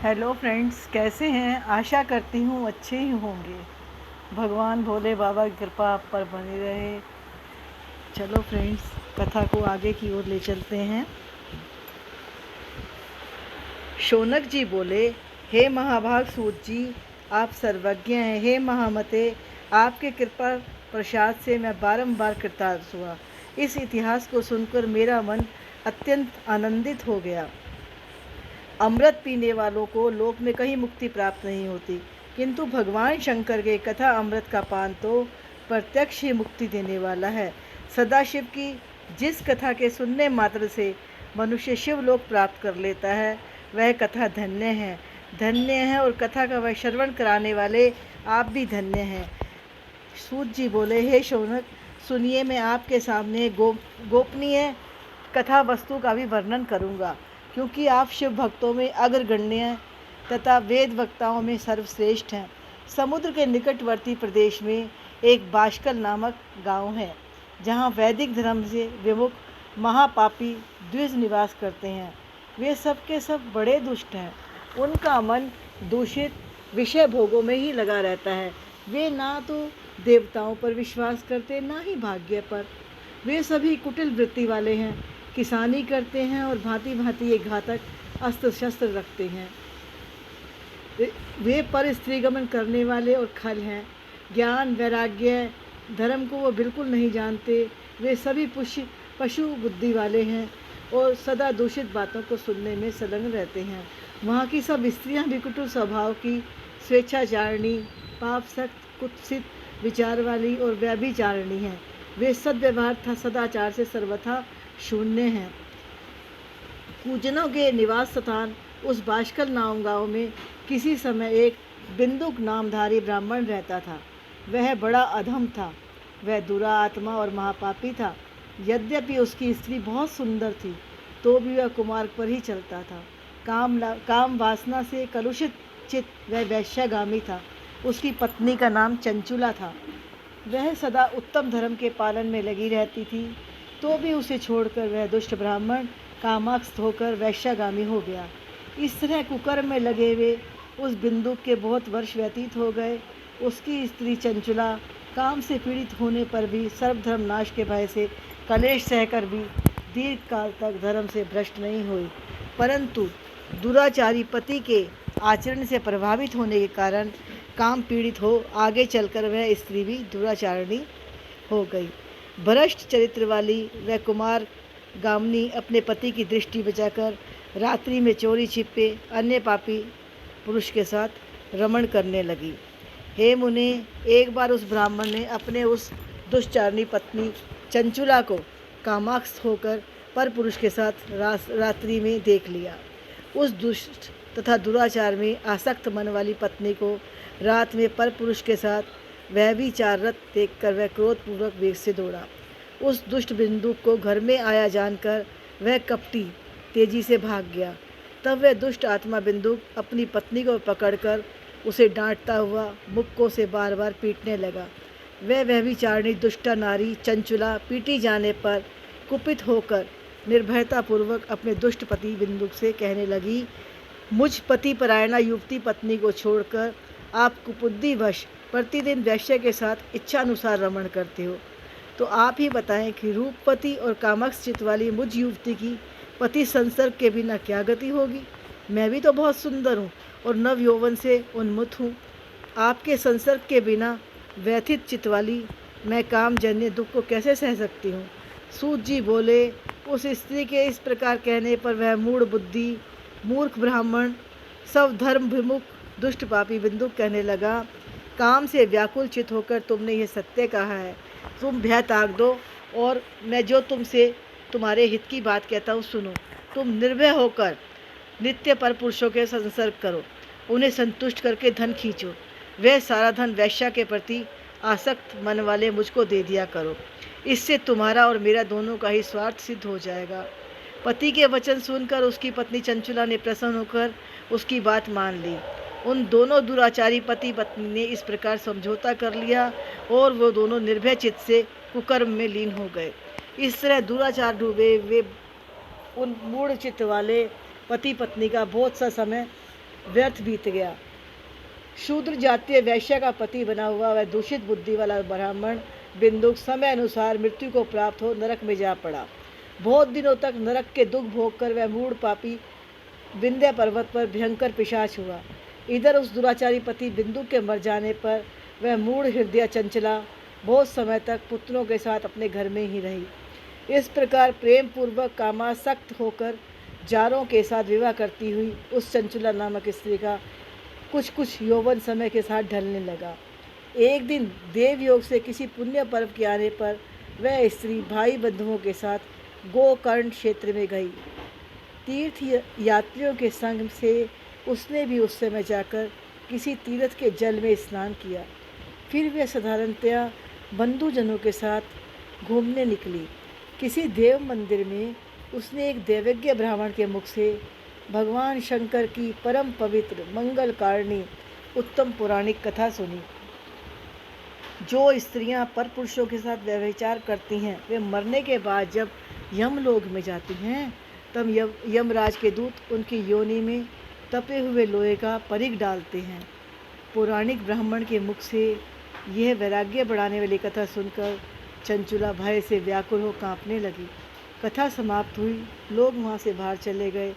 Hello friends, कैसे हैं? आशा करती हूँ अच्छे ही होंगे। भगवान भोले बाबा की कृपा आप पर बनी रहे। चलो फ्रेंड्स, कथा को आगे की ओर ले चलते हैं। शौनक जी बोले, हे महाभाग सूत जी, आप सर्वज्ञ हैं। हे महामते, आपके कृपा प्रसाद से मैं बारंबार कृतार्थ हुआ। इस इतिहास को सुनकर मेरा मन अत्यंत आनंदित हो गया। अमृत पीने वालों को लोक में कहीं मुक्ति प्राप्त नहीं होती, किंतु भगवान शंकर के कथा अमृत का पान तो प्रत्यक्ष ही मुक्ति देने वाला है। सदाशिव की जिस कथा के सुनने मात्र से मनुष्य शिवलोक प्राप्त कर लेता है, वह कथा धन्य है। धन्य है और कथा का वह श्रवण कराने वाले आप भी धन्य हैं। सूत जी बोले, हे शौनक, सुनिए, मैं आपके सामने गोपनीय कथा वस्तु का भी वर्णन करूंगा, क्योंकि आप शिव भक्तों में अग्रगण्य तथा वेद वक्ताओं में सर्वश्रेष्ठ हैं। समुद्र के निकटवर्ती प्रदेश में एक बाष्कल नामक गांव है, जहां वैदिक धर्म से विमुख महापापी द्विज निवास करते हैं। वे सब के सब बड़े दुष्ट हैं। उनका मन दूषित विषय भोगों में ही लगा रहता है। वे ना तो देवताओं पर विश्वास करते, ना ही भाग्य पर। वे सभी कुटिल वृत्ति वाले हैं, किसानी करते हैं और भांति भांति ये घातक अस्त्र शस्त्र रखते हैं। वे पर स्त्रीगमन करने वाले और खल हैं। ज्ञान वैराग्य धर्म को वो बिल्कुल नहीं जानते। वे सभी पशु बुद्धि वाले हैं और सदा दूषित बातों को सुनने में संलग्न रहते हैं। वहाँ की सब स्त्रियाँ भी कुटिल स्वभाव की, स्वेच्छाचारिणी, पाप सख्त, कुत्सित विचार वाली और व्यभिचारिणी हैं। वे सद्व्यवहार था सदाचार से सर्वथा शून्य हैं। पूजनों के निवास स्थान उस बाष्कल नाम गांव में किसी समय एक बिंदुक नामधारी ब्राह्मण रहता था। वह बड़ा अधम था। वह दुरा आत्मा और महापापी था। यद्यपि उसकी स्त्री बहुत सुंदर थी, तो भी वह कुमार्ग पर ही चलता था। काम वासना से कलुषित चित्त वह वैश्यागामी था। उसकी पत्नी का नाम चंचुला था। वह सदा उत्तम धर्म के पालन में लगी रहती थी, तो भी उसे छोड़कर वह दुष्ट ब्राह्मण कामाक्षत होकर वैश्यागामी हो गया। इस तरह कुकर्म में लगे हुए उस बिंदु के बहुत वर्ष व्यतीत हो गए। उसकी स्त्री चंचुला काम से पीड़ित होने पर भी सर्वधर्म नाश के भय से कलेश सहकर भी दीर्घ काल तक धर्म से भ्रष्ट नहीं हुई, परंतु दुराचारी पति के आचरण से प्रभावित होने के कारण काम पीड़ित हो आगे चलकर वह स्त्री भी दुराचारिणी हो गई। भ्रष्ट चरित्र वाली वह कुमार गामनी अपने पति की दृष्टि बचाकर रात्रि में चोरी छिपे अन्य पापी पुरुष के साथ रमण करने लगी। हे मुने, एक बार उस ब्राह्मण ने अपने उस दुष्चारिणी पत्नी चंचुला को कामाक्षत होकर पर पुरुष के साथ रात्रि में देख लिया। उस दुष्ट तथा दुराचार में आसक्त मन वाली पत्नी को रात में पर पुरुष के साथ वह भी चाररत देखकर वह क्रोधपूर्वक वेग से दौड़ा। उस दुष्ट बिंदु को घर में आया जानकर वह कपटी तेजी से भाग गया। तब वह दुष्ट आत्मा बिंदु अपनी पत्नी को पकड़कर उसे डांटता हुआ मुक्कों से बार बार पीटने लगा। वह विचारणी दुष्टा नारी चंचुला पीटी जाने पर कुपित होकर निर्भयतापूर्वक अपने दुष्ट पति बिंदु से कहने लगी, मुझ पति परायणा युवती पत्नी को छोड़कर आप कुबुद्धिवश प्रतिदिन वैश्य के साथ इच्छानुसार रमण करते हो, तो आप ही बताएं कि रूपवती और कामक्ष चित्त वाली मुझ युवती की पति संसर्ग के बिना क्या गति होगी। मैं भी तो बहुत सुंदर हूँ और नव यौवन से उन्मुख हूँ। आपके संसर्ग के बिना व्यथित चित्त वाली मैं कामजन्य दुख को कैसे सह सकती हूँ। सूत जी बोले, उस स्त्री के इस प्रकार कहने पर वह मूढ़ बुद्धि मूर्ख ब्राह्मण सब धर्म विमुख दुष्ट पापी बिंदु कहने लगा, काम से व्याकुल चित होकर तुमने यह सत्य कहा है। तुम भय त्याग दो और मैं जो तुमसे तुम्हारे हित की बात कहता हूँ सुनो। तुम निर्भय होकर नित्य पर पुरुषों के संसर्ग करो, उन्हें संतुष्ट करके धन खींचो। वह सारा धन वैश्या के प्रति आसक्त मन वाले मुझको दे दिया करो। इससे तुम्हारा और मेरा दोनों का ही स्वार्थ सिद्ध हो जाएगा। पति के वचन सुनकर उसकी पत्नी चंचुला ने प्रसन्न होकर उसकी बात मान ली। उन दोनों दुराचारी पति पत्नी ने इस प्रकार समझौता कर लिया और वो दोनों निर्भय चित्त से कुकर्म में लीन हो गए। इस तरह दुराचार डूबे वे उन मूढ़ चित्त वाले पति पत्नी का बहुत सा समय व्यर्थ बीत गया। शूद्र जातीय वैश्य का पति बना हुआ वह दूषित बुद्धि वाला ब्राह्मण बिंदुक समय अनुसार मृत्यु को प्राप्त हो नरक में जा पड़ा। बहुत दिनों तक नरक के दुख भोग कर वह मूढ़ पापी विंध्य पर्वत पर भयंकर पिशाच हुआ। इधर उस दुराचारी पति बिंदुक के मर जाने पर वह मूढ़ हृदय चंचला बहुत समय तक पुत्रों के साथ अपने घर में ही रही। इस प्रकार प्रेम पूर्वक कामासक्त होकर जारों के साथ विवाह करती हुई उस चंचला नामक स्त्री का कुछ यौवन समय के साथ ढलने लगा। एक दिन देवयोग से किसी पुण्य पर्व के आने पर वह स्त्री भाई बंधुओं के साथ गोकर्ण क्षेत्र में गई। तीर्थ यात्रियों के संग से उसने भी उस समय जाकर किसी तीर्थ के जल में स्नान किया। फिर वह साधारणतया बंधुजनों के साथ घूमने निकली। किसी देव मंदिर में उसने एक देवज्ञ ब्राह्मण के मुख से भगवान शंकर की परम पवित्र मंगलकारिणी उत्तम पौराणिक कथा सुनी। जो स्त्रियां परपुरुषों के साथ व्यभिचार करती हैं वे मरने के बाद जब यमलोक में जाती हैं तब यमराज के दूत उनकी योनि में तपे हुए लोहे का परिघ डालते हैं। पौराणिक ब्राह्मण के मुख से यह वैराग्य बढ़ाने वाली कथा सुनकर चंचुला भय से व्याकुल हो कांपने लगी। कथा समाप्त हुई, लोग वहाँ से बाहर चले गए।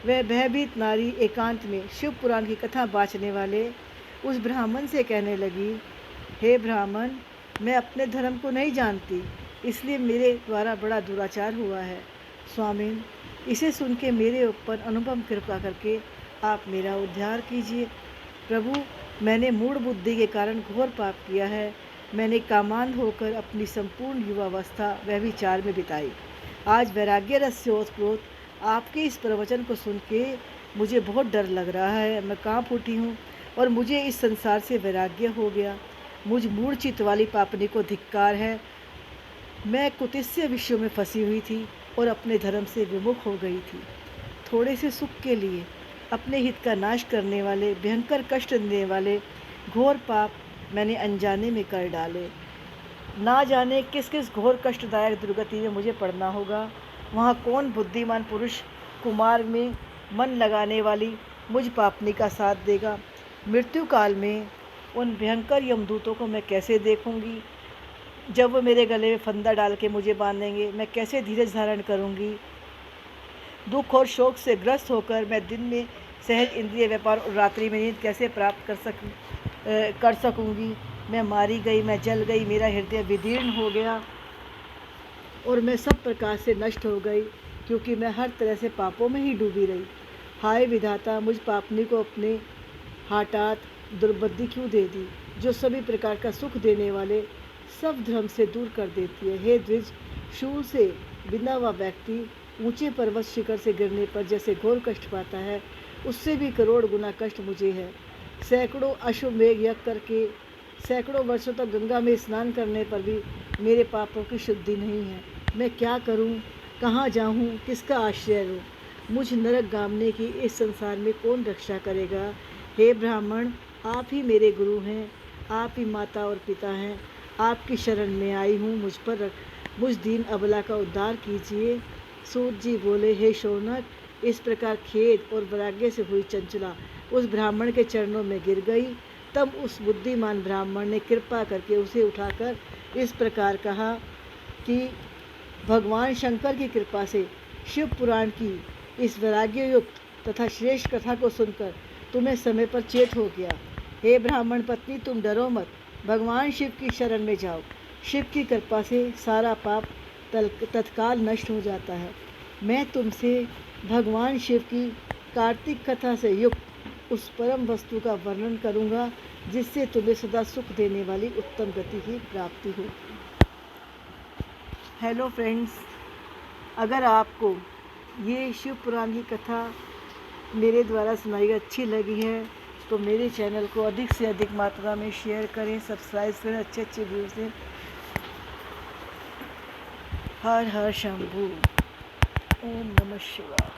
वह भयभीत नारी एकांत में शिव पुराण की कथा बाँचने वाले उस ब्राह्मण से कहने लगी, हे ब्राह्मण, मैं अपने धर्म को नहीं जानती, इसलिए मेरे द्वारा बड़ा दुराचार हुआ है। स्वामिन, इसे सुन के मेरे ऊपर अनुपम कृपा करके आप मेरा उद्धार कीजिए। प्रभु, मैंने मूढ़ बुद्धि के कारण घोर पाप किया है। मैंने कामांध होकर अपनी संपूर्ण युवावस्था व्यभिचार में बिताई। आज वैराग्य रस से ओतप्रोत आपके इस प्रवचन को सुन के मुझे बहुत डर लग रहा है। मैं कांप उठी हूँ और मुझे इस संसार से वैराग्य हो गया। मुझ मूढ़ चित्त वाली पापनी को धिक्कार है। मैं कुतिस्य विषयों में फंसी हुई थी और अपने धर्म से विमुख हो गई थी। थोड़े से सुख के लिए अपने हित का नाश करने वाले, भयंकर कष्ट देने वाले घोर पाप मैंने अनजाने में कर डाले। ना जाने किस किस घोर कष्टदायक दुर्गति में मुझे पड़ना होगा। वहाँ कौन बुद्धिमान पुरुष कुमार में मन लगाने वाली मुझ पापनी का साथ देगा। मृत्यु काल में उन भयंकर यमदूतों को मैं कैसे देखूंगी। जब वो मेरे गले में फंदा डाल के मुझे बांधेंगे, मैं कैसे धीरज धारण करूंगी। दुख और शोक से ग्रस्त होकर मैं दिन में सहज इंद्रिय व्यापार और रात्रि में नींद कैसे प्राप्त कर सकूंगी। मैं मारी गई, मैं जल गई, मेरा हृदय विदीर्ण हो गया और मैं सब प्रकार से नष्ट हो गई, क्योंकि मैं हर तरह से पापों में ही डूबी रही। हाय विधाता, मुझ पापनी को अपने हठात दुर्बुद्धि क्यों दे दी, जो सभी प्रकार का सुख देने वाले सब धर्म से दूर कर देती है। हे द्विज, शूल से बिना हुआ व्यक्ति ऊंचे पर्वत शिखर से गिरने पर जैसे घोर कष्ट पाता है, उससे भी करोड़ गुना कष्ट मुझे है। सैकड़ों अश्वमेघ यज्ञ करके सैकड़ों वर्षों तक गंगा में स्नान करने पर भी मेरे पापों की शुद्धि नहीं है। मैं क्या करूं, कहाँ जाऊं, किसका आश्रय लूं। मुझ नरकगामिनी की इस संसार में कौन रक्षा करेगा। हे ब्राह्मण, आप ही मेरे गुरु हैं, आप ही माता और पिता हैं। आपकी शरण में आई हूँ, मुझ दीन अबला का उद्धार कीजिए। सूत जी बोले, हे शौनक, इस प्रकार खेद और वैराग्य से हुई चंचला उस ब्राह्मण के चरणों में गिर गई। तब उस बुद्धिमान ब्राह्मण ने कृपा करके उसे उठाकर इस प्रकार कहा कि भगवान शंकर की कृपा से शिव पुराण की इस वैराग्य युक्त तथा श्रेष्ठ कथा को सुनकर तुम्हें समय पर चेत हो गया। हे ब्राह्मण पत्नी, तुम डरो मत, भगवान शिव की शरण में जाओ। शिव की कृपा से सारा पाप तत्काल नष्ट हो जाता है। मैं तुमसे भगवान शिव की कार्तिक कथा से युक्त उस परम वस्तु का वर्णन करूंगा, जिससे तुम्हें सदा सुख देने वाली उत्तम गति की प्राप्ति हो। हेलो फ्रेंड्स, अगर आपको ये शिव पुराण की कथा मेरे द्वारा सुनाई गई अच्छी लगी है तो मेरे चैनल को अधिक से अधिक मात्रा में शेयर करें, सब्सक्राइब करें, अच्छे व्यूज़ दें। हर हर शंभू। ओम नमः शिवाय।